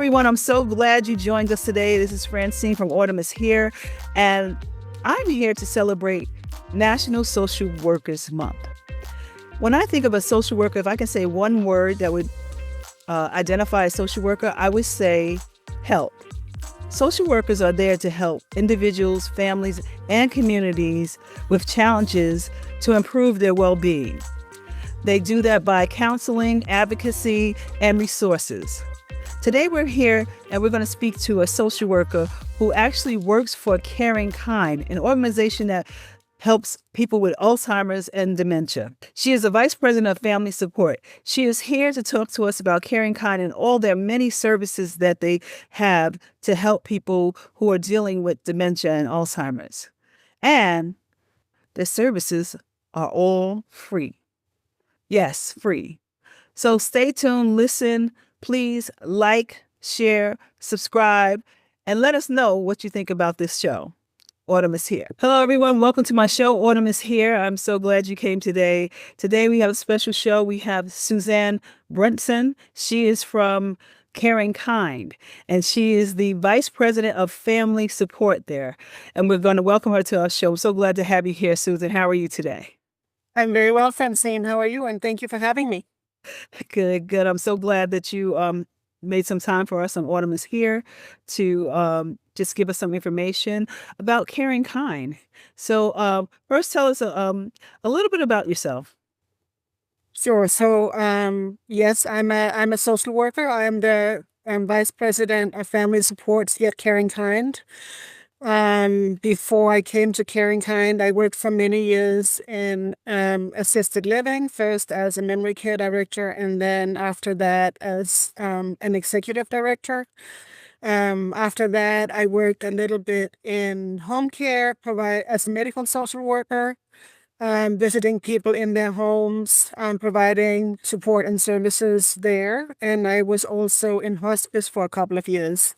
everyone. I'm so glad you joined us today. This is Francine from Autumn is Here, and I'm here to celebrate National Social Workers Month. When I think of a social worker, if I can say one word that would identify a social worker, I would say help. Social workers are there to help individuals, families, and communities with challenges to improve their well-being. They do that by counseling, advocacy, and resources. Today we're here and we're going to speak to a social worker who actually works for Caring Kind, an organization that helps people with Alzheimer's and dementia. She is the Vice President of Family Support. She is here to talk to us about Caring Kind and all their many services that they have to help people who are dealing with dementia and Alzheimer's. And the services are all free. Yes, free. So stay tuned, listen, please like, share, subscribe, and let us know what you think about this show. Autumn is Here. Hello, everyone. Welcome to my show, Autumn is Here. I'm so glad you came today. Today we have a special show. We have Susanne Bengtsson. She is from Caring Kind, and she is the Vice President of Family Support there. And we're going to welcome her to our show. I'm so glad to have you here, Susan. How are you today? I'm very well, Francine. How are you? And thank you for having me. Good. I'm so glad that you made some time for us on Autumn is Here to just give us some information about Caring Kind. So first, tell us a little bit about yourself. Sure. So, yes, I'm a social worker. I'm Vice President of Family Supports here at Caring Kind. Before I came to Caring Kind, I worked for many years in assisted living, first as a memory care director, and then after that as an executive director. After that, I worked a little bit in home care, as a medical social worker, visiting people in their homes, providing support and services there. And I was also in hospice for a couple of years.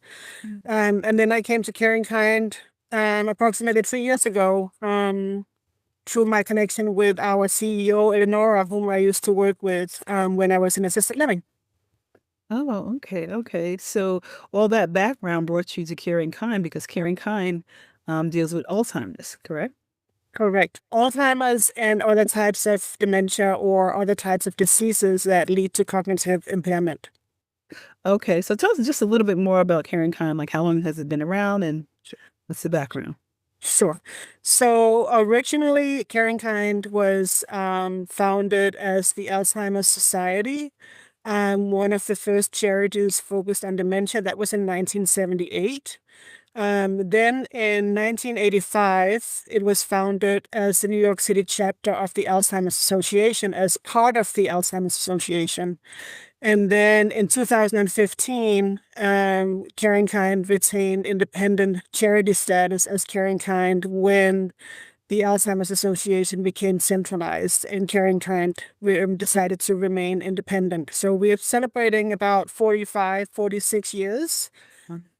And then I came to Caring Kind approximately 3 years ago through my connection with our CEO, Eleonora, whom I used to work with when I was in assisted living. Oh, okay. So all that background brought you to Caring Kind because Caring Kind deals with Alzheimer's, correct? Correct. Alzheimer's and other types of dementia or other types of diseases that lead to cognitive impairment. Okay, so tell us just a little bit more about Caring Kind, like how long has it been around and what's the background? Sure. So originally, Caring Kind was founded as the Alzheimer's Society, one of the first charities focused on dementia. That was in 1978. Then in 1985, it was founded as the New York City chapter of the Alzheimer's Association as part of the Alzheimer's Association. And then in 2015, Caring Kind retained independent charity status as Caring Kind when the Alzheimer's Association became centralized, and Caring Kind decided to remain independent. So we're celebrating about 46 years.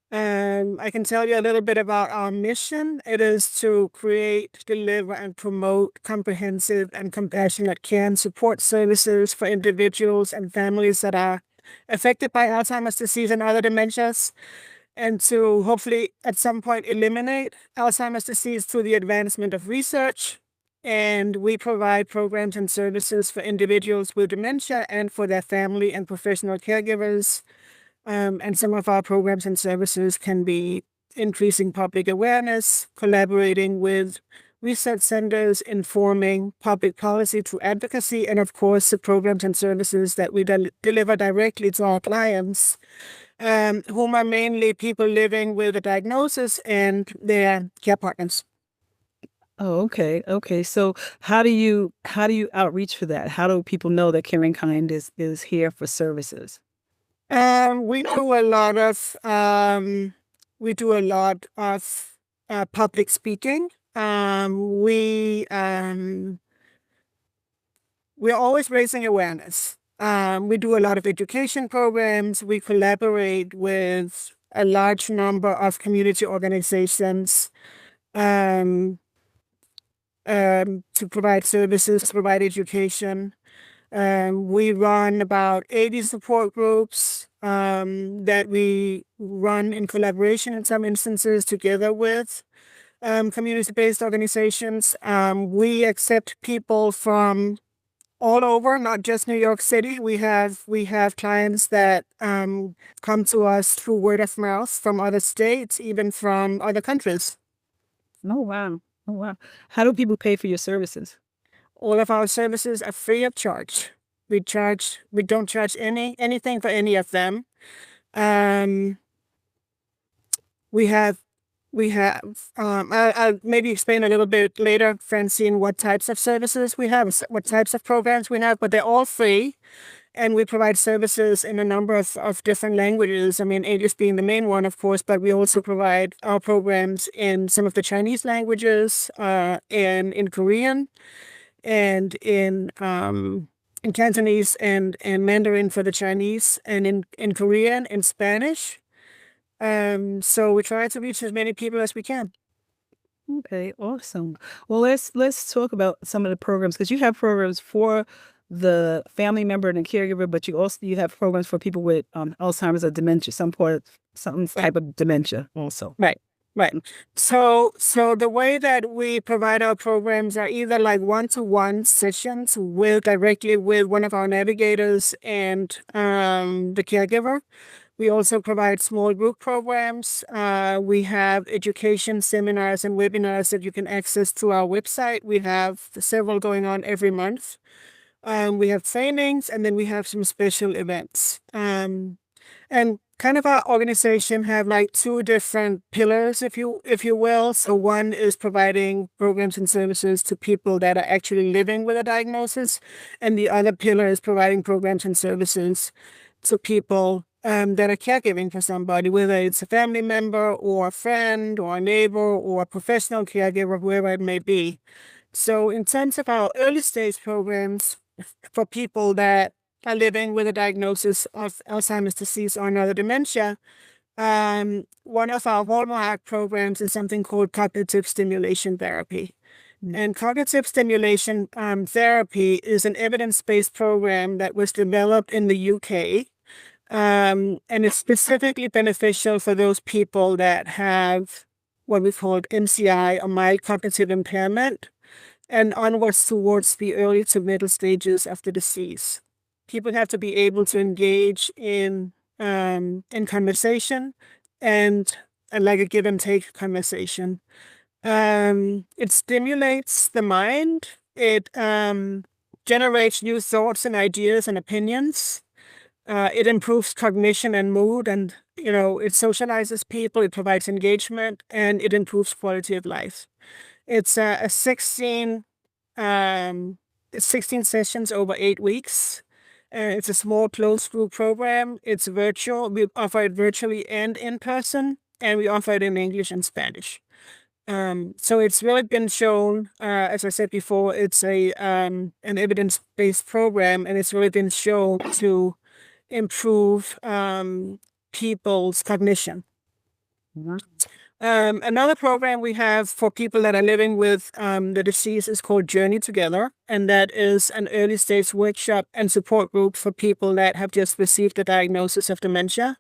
I can tell you a little bit about our mission. It is to create, deliver, and promote comprehensive and compassionate care and support services for individuals and families that are affected by Alzheimer's disease and other dementias, and to hopefully at some point eliminate Alzheimer's disease through the advancement of research. And we provide programs and services for individuals with dementia and for their family and professional caregivers. And some of our programs and services can be increasing public awareness, collaborating with research centers, informing public policy through advocacy, and of course, the programs and services that we deliver directly to our clients, whom are mainly people living with a diagnosis and their care partners. Oh, okay. So how do you outreach for that? How do people know that Caring Kind is here for services? We do a lot of public speaking. We're always raising awareness. We do a lot of education programs. We collaborate with a large number of community organizations to provide services, to provide education. We run about 80 support groups that we run in collaboration in some instances together with community-based organizations. We accept people from all over, not just New York City. We have clients that come to us through word of mouth from other states, even from other countries. Oh, wow. Oh, wow. How do people pay for your services? All of our services are free of charge. We don't charge anything for any of them. Um, we have I'll maybe explain a little bit later, Francine, what types of services we have, what types of programs we have, but they're all free. And we provide services in a number of different languages. I mean, English being the main one, of course, but we also provide our programs in some of the Chinese languages, and in Korean, and in Cantonese and Mandarin for the Chinese, and in Korean and Spanish. So we try to reach as many people as we can. Okay, awesome. Well, let's talk about some of the programs because you have programs for the family member and the caregiver, but you have programs for people with Alzheimer's or dementia, some type of dementia also. Right. Right. So the way that we provide our programs are either like one-to-one sessions directly with one of our navigators and the caregiver. We also provide small group programs. We have education seminars and webinars that you can access through our website. We have several going on every month. We have trainings, and then we have some special events. And kind of our organization have like two different pillars, if you will. So one is providing programs and services to people that are actually living with a diagnosis, and the other pillar is providing programs and services to people that are caregiving for somebody, whether it's a family member or a friend or a neighbor or a professional caregiver, whoever it may be. So in terms of our early stage programs for people that are living with a diagnosis of Alzheimer's disease or another dementia, one of our hallmark programs is something called cognitive stimulation therapy. And cognitive stimulation therapy is an evidence-based program that was developed in the UK. And it's specifically beneficial for those people that have what we call MCI, or mild cognitive impairment, and onwards towards the early to middle stages of the disease. People have to be able to engage in conversation and like a give and take conversation. It stimulates the mind. It generates new thoughts and ideas and opinions. It improves cognition and mood, and it socializes people. It provides engagement, and it improves quality of life. It's a 16 sessions over 8 weeks. It's a small closed group program. It's virtual. We offer it virtually and in person, and we offer it in English and Spanish. So it's really been shown, as I said before, it's an evidence-based program, and it's really been shown to improve people's cognition. Another program we have for people that are living with the disease is called Journey Together, and that is an early stage workshop and support group for people that have just received a diagnosis of dementia.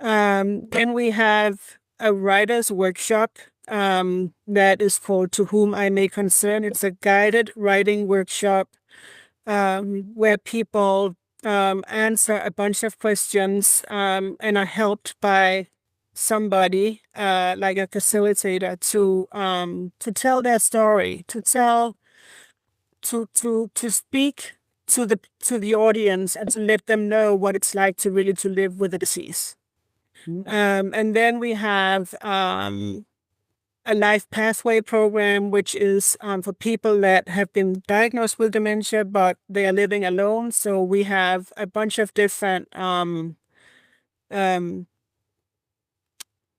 Then we have a writer's workshop that is called To Whom I May Concern. It's a guided writing workshop where people answer a bunch of questions and are helped by somebody like a facilitator to tell their story, to speak to the audience and to let them know what it's like to really to live with a disease. And then we have a life pathway program, which is for people that have been diagnosed with dementia, but they are living alone. So we have a bunch of different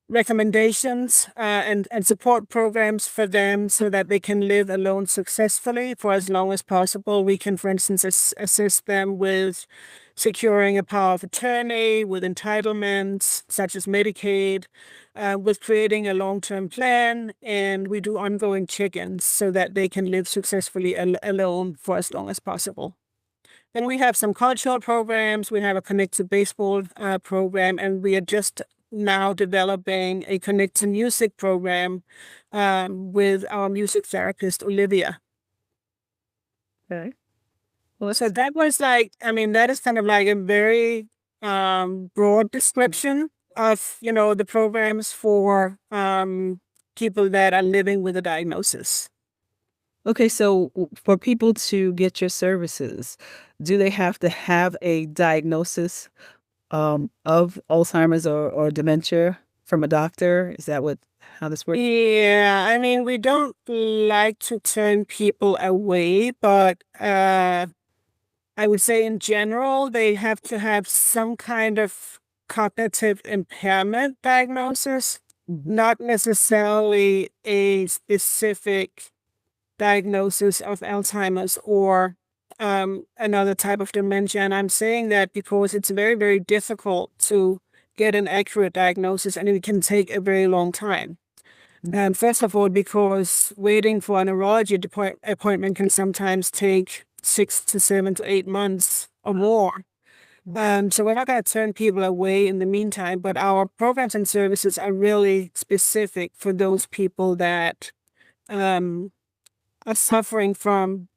recommendations and support programs for them so that they can live alone successfully for as long as possible. We can, for instance, assist them with securing a power of attorney, with entitlements such as Medicaid, with creating a long-term plan, and we do ongoing check-ins so that they can live successfully alone for as long as possible. Then we have some cultural programs. We have a Connect to Baseball program, and we are just now developing a Connect to Music program with our music therapist, Olivia. Okay. Well, So that was like, I mean, that is kind of like a very broad description of, the programs for people that are living with a diagnosis. okay, so for people to get your services, do they have to have a diagnosis of Alzheimer's or dementia from a doctor? Is that how this works? Yeah, I mean, we don't like to turn people away, but I would say in general, they have to have some kind of cognitive impairment diagnosis, not necessarily a specific diagnosis of Alzheimer's or another type of dementia. And I'm saying that because it's very, very difficult to get an accurate diagnosis and it can take a very long time. First of all, because waiting for a neurology appointment can sometimes take 6 to 7 to 8 months or more. So we're not going to turn people away in the meantime, but our programs and services are really specific for those people that are suffering from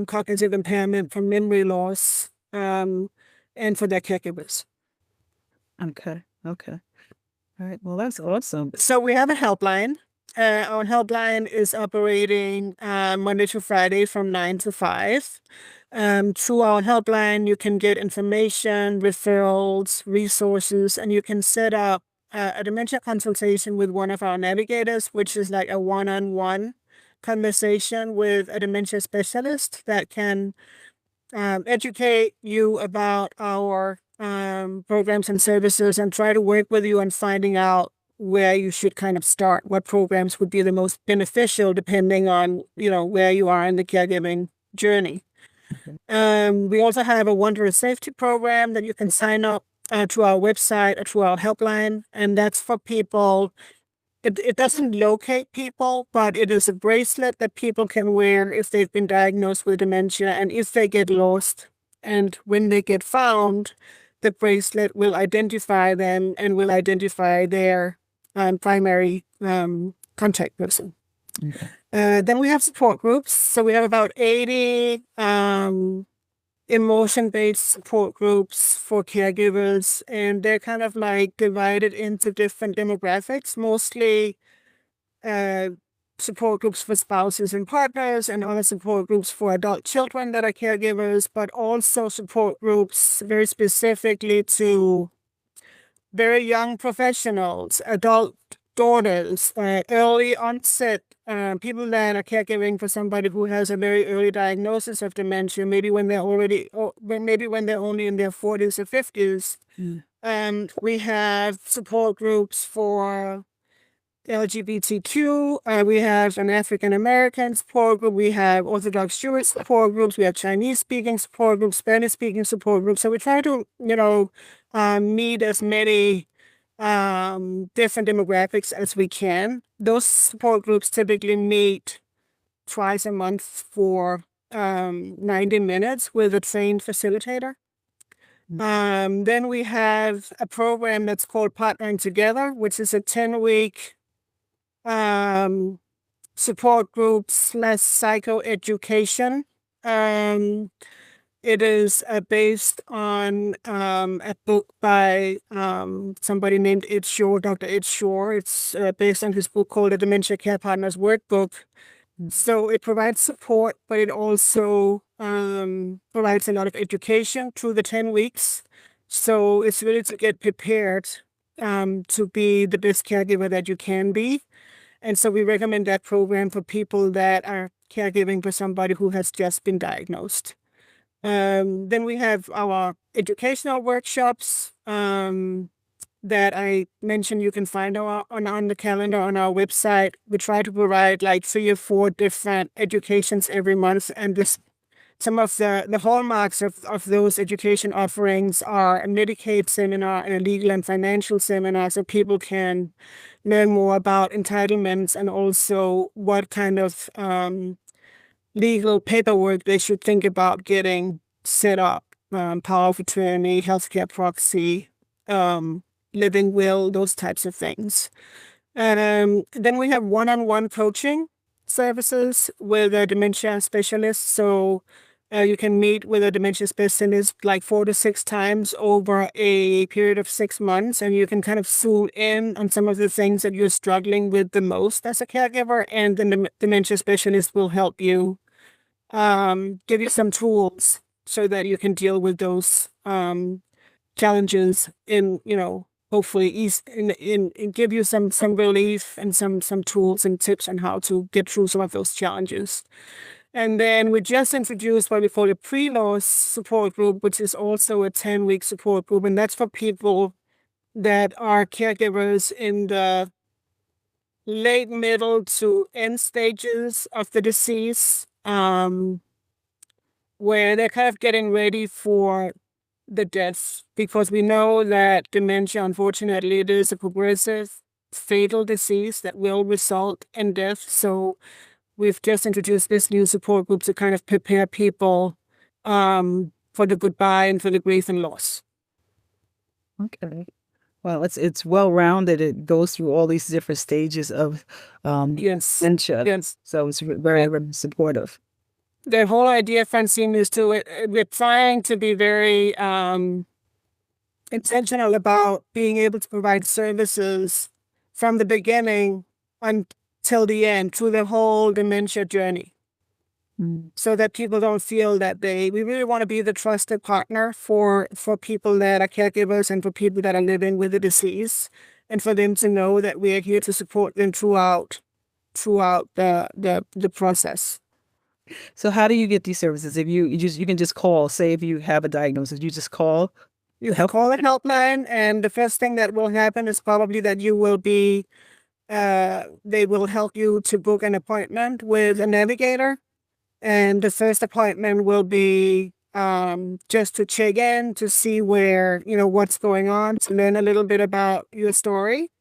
cognitive impairment, from memory loss, and for their caregivers. Okay. Okay. All right. Well, that's awesome. So we have a helpline. Our helpline is operating Monday to Friday from 9 to 5. Through our helpline, you can get information, referrals, resources, and you can set up a dementia consultation with one of our navigators, which is like a one-on-one conversation with a dementia specialist that can educate you about our programs and services and try to work with you on finding out where you should kind of start, what programs would be the most beneficial depending on, where you are in the caregiving journey. We also have a Wanderer Safety program that you can sign up to our website or to our helpline, and that's for people. It doesn't locate people, but it is a bracelet that people can wear if they've been diagnosed with dementia and if they get lost. And when they get found, the bracelet will identify them and will identify their primary contact person. Okay. Then we have support groups. So we have about 80 emotion-based support groups for caregivers, and they're kind of like divided into different demographics, mostly support groups for spouses and partners, and other support groups for adult children that are caregivers, but also support groups very specifically to very young professionals, adult daughters, early onset people that are caregiving for somebody who has a very early diagnosis of dementia, maybe when they're only in their 40s or 50s. We have support groups for LGBTQ. We have an African American support group. We have Orthodox Jewish support groups. We have Chinese speaking support groups, Spanish speaking support groups. So we try to, meet as many different demographics as we can. Those support groups typically meet twice a month for 90 minutes with a trained facilitator. Then we have a program that's called Partnering Together, which is a 10-week support group / psychoeducation. It is based on a book by somebody named Ed Shore, Dr. Ed Shore. It's based on his book called The Dementia Care Partners Workbook. So it provides support, but it also provides a lot of education through the 10 weeks. So it's really to get prepared to be the best caregiver that you can be. And so we recommend that program for people that are caregiving for somebody who has just been diagnosed. Then we have our educational workshops that I mentioned. You can find on the calendar on our website. We try to provide like 3 or 4 different educations every month, and some of the hallmarks of those education offerings are a Medicaid seminar and a legal and financial seminar, so people can learn more about entitlements and also what kind of legal paperwork they should think about getting set up, power of attorney, healthcare proxy, living will, those types of things. And then we have one-on-one coaching services with a dementia specialist. So you can meet with a dementia specialist like 4 to 6 times over a period of 6 months, and you can kind of zoom in on some of the things that you're struggling with the most as a caregiver, and then the dementia specialist will help you, give you some tools so that you can deal with those challenges in, hopefully in give you some relief and some tools and tips on how to get through some of those challenges. And then we just introduced what we call a pre-loss support group, which is also a 10-week support group. And that's for people that are caregivers in the late, middle to end stages of the disease, where they're kind of getting ready for the death, because we know that dementia, unfortunately, it is a progressive, fatal disease that will result in death. So we've just introduced this new support group to kind of prepare people for the goodbye and for the grief and loss. Okay. Well, it's well rounded. It goes through all these different stages of Yes. dementia. Yes. So it's very, very supportive. The whole idea, Francine, is we're trying to be very intentional about being able to provide services from the beginning until the end, through the whole dementia journey. So that people don't feel that we really want to be the trusted partner for people that are caregivers and for people that are living with the disease, and for them to know that we are here to support them throughout the process. So how do you get these services? If you can just call, say if you have a diagnosis, you just call. You call a helpline, and the first thing that will happen is probably that you will be, they will help you to book an appointment with a navigator. And the first appointment will be just to check in, to see where, what's going on, to learn a little bit about your story,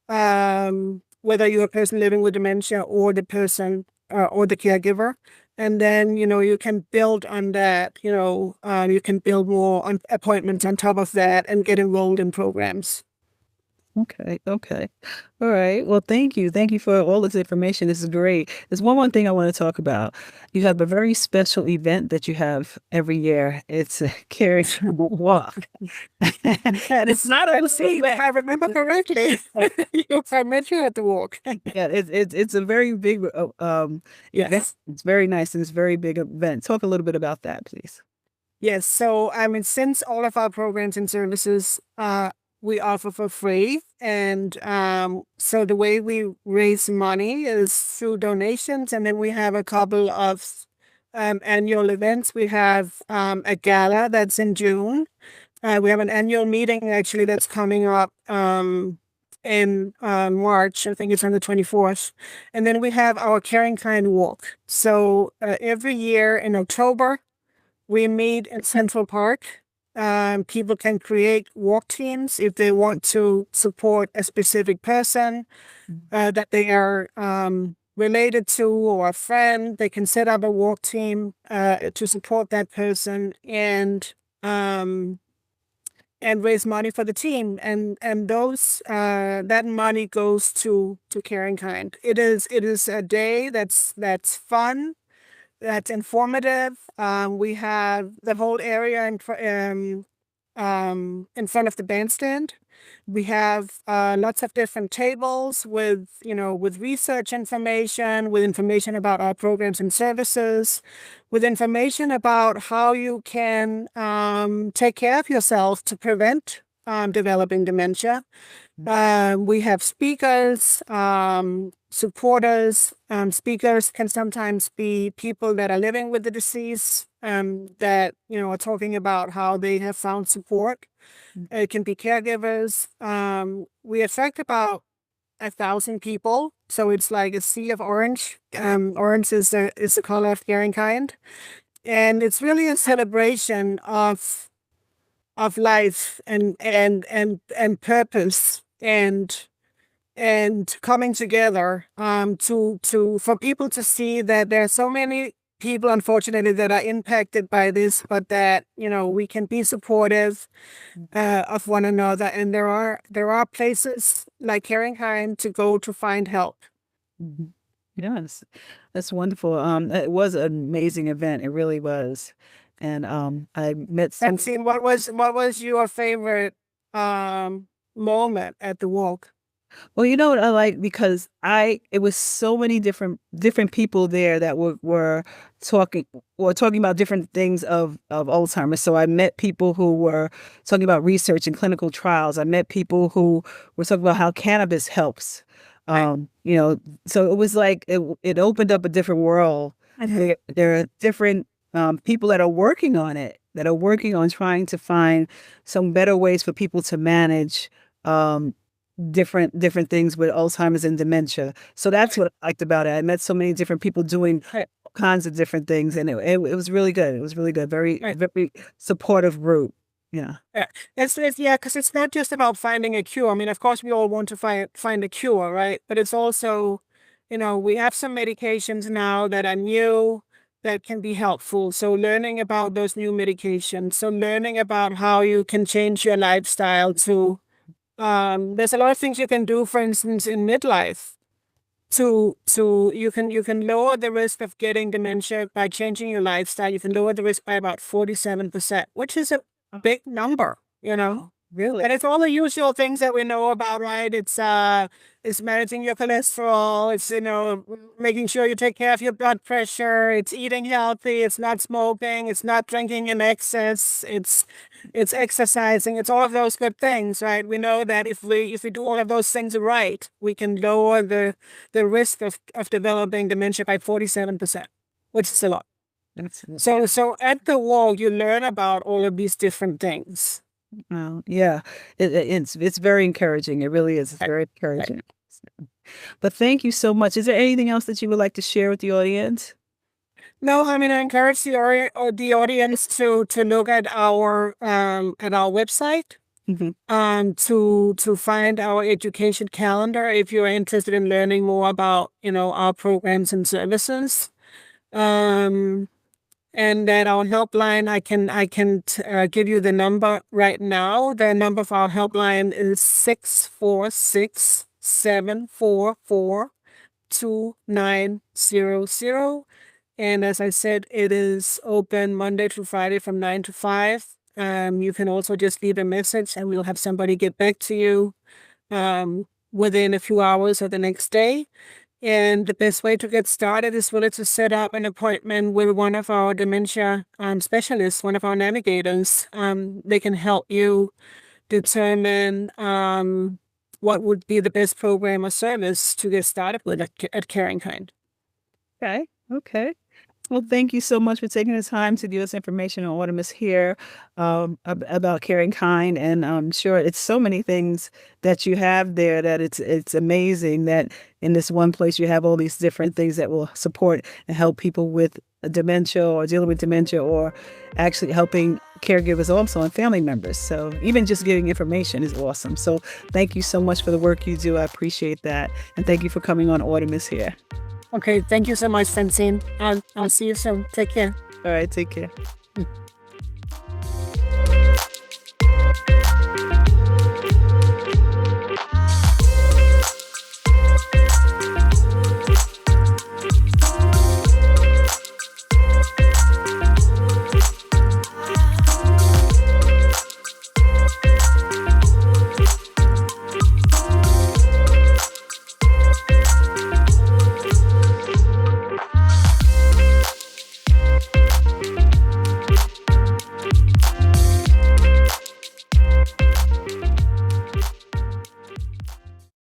whether you're a person living with dementia or the person or the caregiver. And then, you can build on that, you can build more on appointments on top of that and get enrolled in programs. Okay. All right. Well, thank you. Thank you for all this information. This is great. There's one more thing I want to talk about. You have a very special event that you have every year. It's a caring walk. And it's not a secret. If I remember correctly, I met you at the walk. Yeah, it's a very big event. Yes. It's very nice, and it's a very big event. Talk a little bit about that, please. Yes. So, since all of our programs and services we offer for free, and so the way we raise money is through donations, and then we have a couple of annual events. We have a gala that's in June. We have an annual meeting actually that's coming up in March. I think it's on the 24th. And then we have our Caring Kind Walk. So every year in October, we meet in Central Park. People can create walk teams if they want to support a specific person that they are related to, or a friend. They can set up a walk team to support that person and raise money for the team. And those that money goes to Caring Kind. It is a day that's fun, that's informative. We have the whole area in front of the bandstand. We have lots of different tables with research information, with information about our programs and services, with information about how you can take care of yourself to prevent developing dementia. We have speakers, supporters. Speakers can sometimes be people that are living with the disease, that are talking about how they have found support. It can be caregivers. We affect about 1,000 people, so it's like a sea of orange. Orange is the color of Caring Kind, and it's really a celebration of life and purpose and coming together for people to see that there are so many people, unfortunately, that are impacted by this, but that, we can be supportive of one another. And there are places like Caringheim to go to find help. Mhm. Yes, that's wonderful. It was an amazing event. It really was. And I met some. And see, what was your favorite moment at the walk? Well, you know what I like because it was so many different people there that were talking talking about different things of Alzheimer's. So I met people who were talking about research and clinical trials. I met people who were talking about how cannabis helps. You know, so it was like it opened up a different world. There are different people that are working on it, that are working on trying to find some better ways for people to manage um, different things with Alzheimer's and dementia. So that's what I liked about it. I met so many different people doing all kinds of different things, and it was really good. It was really good. Very supportive group. Yeah. Yeah, because it's not just about finding a cure. I mean, of course, we all want to find a cure, right? But it's also, we have some medications now that are new that can be helpful. So learning about those new medications, so learning about how you can change your lifestyle to, there's a lot of things you can do, for instance, in midlife to you can lower the risk of getting dementia by changing your lifestyle. You can lower the risk by about 47%, which is a big number, Really? and it's all the usual things that we know about, right? It's managing your cholesterol. It's making sure you take care of your blood pressure. It's eating healthy. It's not smoking. It's not drinking in excess. It's exercising. It's all of those good things, right? We know that if we do all of those things right, we can lower the risk of developing dementia by 47%, which is a lot. That's So at the wall, you learn about all of these different things. Well, yeah. It's very encouraging. It really is. It's very encouraging. But thank you so much. Is there anything else that you would like to share with the audience? No, I mean, I encourage the audience to look at our website, Mhm. to find our education calendar if you're interested in learning more about our programs and services. And then our helpline, I can give you the number right now. The number for our helpline is 646-744-2900. And as I said, it is open Monday through Friday from 9 to 5. You can also just leave a message and we'll have somebody get back to you within a few hours or the next day. And the best way to get started is really to set up an appointment with one of our dementia specialists, one of our navigators. They can help you determine what would be the best program or service to get started with at Caringkind. Okay. Okay. Well, thank you so much for taking the time to give us information on Audimus here about Caring Kind. And I'm sure it's so many things that you have there that it's amazing that in this one place you have all these different things that will support and help people with dementia or dealing with dementia or actually helping caregivers also and family members. So even just giving information is awesome. So thank you so much for the work you do. I appreciate that. And thank you for coming on Audimus here. Okay, thank you so much, Francine. I'll see you soon. Take care. All right, take care.